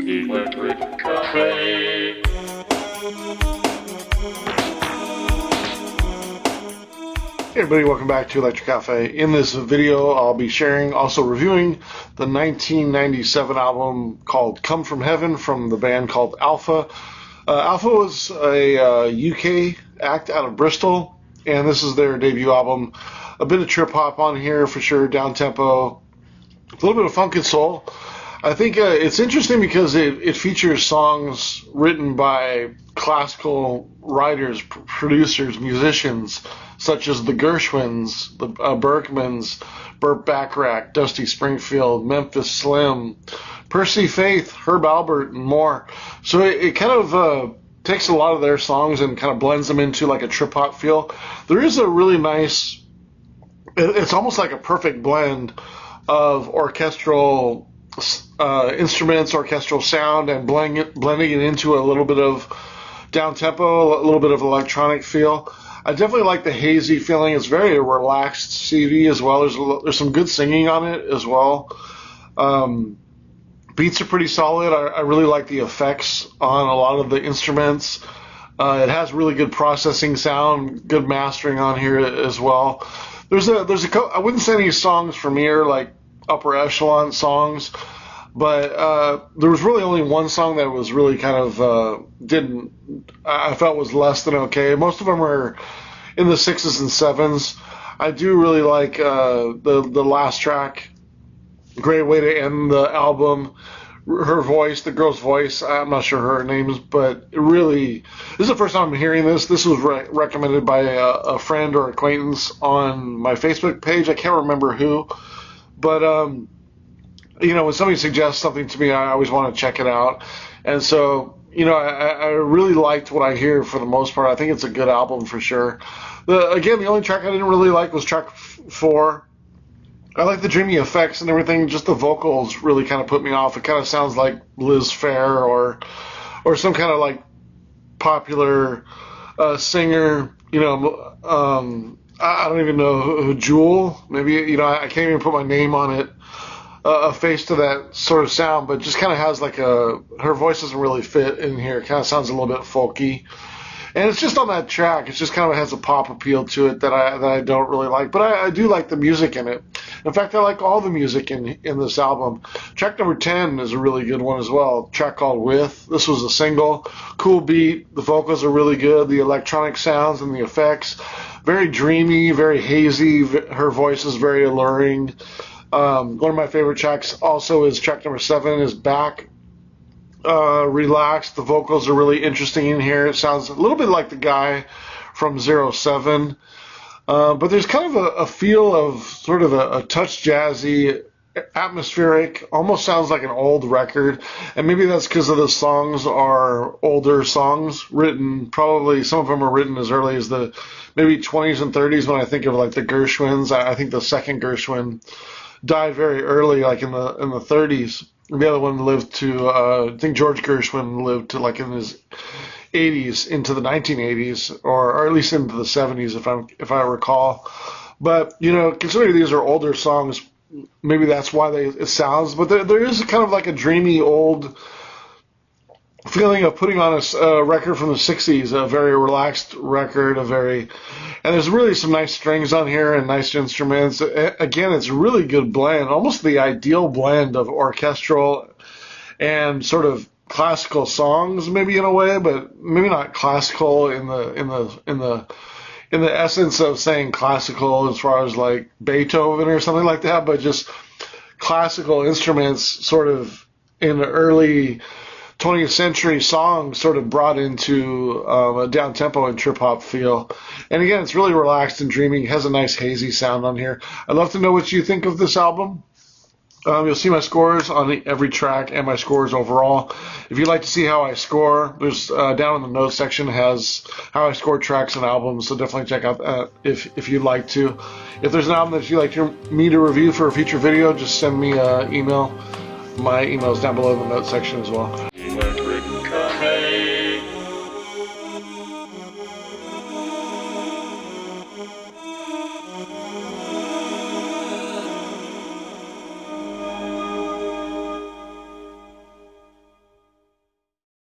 Electric Cafe. Hey everybody, welcome back to Electric Cafe. In this video, I'll be sharing, also reviewing, the 1997 album called Come From Heaven from the band called Alpha. Alpha was a UK act out of Bristol, and this is their debut album. A bit of trip hop on here for sure, down-tempo, a little bit of funk and soul. I think it's interesting because it features songs written by classical writers, producers, musicians, such as the Gershwins, the Berkmans, Burt Bacharach, Dusty Springfield, Memphis Slim, Percy Faith, Herb Alpert, and more. So it kind of takes a lot of their songs and kind of blends them into like a trip-hop feel. There is a really nice, it's almost like a perfect blend of orchestral instruments, orchestral sound, and blending it into a little bit of down-tempo, a little bit of electronic feel. I definitely like the hazy feeling. It's very relaxed CD as well. There's some good singing on it as well. Beats are pretty solid. I really like the effects on a lot of the instruments. It has really good processing sound, good mastering on here as well. I wouldn't say any songs from here like upper echelon songs, but there was really only one song that was really kind of I felt was less than okay. Most of them are in the 6s and 7s. I do really like the last track. Great way to end the album. Her voice, the girl's voice, I'm not sure her name is, but it really, this is the first time I'm hearing this. This was recommended by a friend or acquaintance on my Facebook page. I can't remember who, but when somebody suggests something to me, I always want to check it out. And so, I really liked what I hear for the most part. I think it's a good album for sure. The only track I didn't really like was track 4. I like the dreamy effects and everything. Just the vocals really kind of put me off. It kind of sounds like Liz Phair or some kind of like popular singer. I don't even know who, Jewel. Maybe I can't even put my name on it. A face to that sort of sound, but just kind of has like her voice doesn't really fit in here. It kind of sounds a little bit folky. And it's just on that track. It just kind of has a pop appeal to it that I don't really like. But I do like the music in it. In fact, I like all the music in this album. Track number 10 is a really good one as well. A track called With. This was a single. Cool beat. The vocals are really good. The electronic sounds and the effects. Very dreamy, very hazy. Her voice is very alluring. One of my favorite tracks also is track number 7 is Back. Relaxed. The vocals are really interesting in here. It sounds a little bit like the guy from 07. But there's kind of a feel of sort of a touch jazzy, atmospheric, almost sounds like an old record. And maybe that's because of the songs are older songs written, probably some of them are written as early as the maybe 20s and 30s when I think of like the Gershwins. I think the second Gershwin died very early, like in the 30s. The other one lived to, I think George Gershwin lived to like in his 80s into the 1980s, or at least into the 70s, if I recall. But considering these are older songs, maybe that's why it sounds. But there is kind of like a dreamy old feeling of putting on a record from the 60s, a very relaxed record, and there's really some nice strings on here and nice instruments. Again, it's a really good blend, almost the ideal blend of orchestral and sort of classical songs, maybe in a way, but maybe not classical in the essence of saying classical as far as like Beethoven or something like that, but just classical instruments sort of in the early 20th century songs sort of brought into a down-tempo and trip-hop feel. And again, it's really relaxed and dreamy. It has a nice hazy sound on here. I'd love to know what you think of this album. You'll see my scores on every track and my scores overall. If you'd like to see how I score, there's down in the notes section has how I score tracks and albums, so definitely check out that if you'd like to. If there's an album that you'd like me to review for a future video, just send me an email. My email is down below in the notes section as well.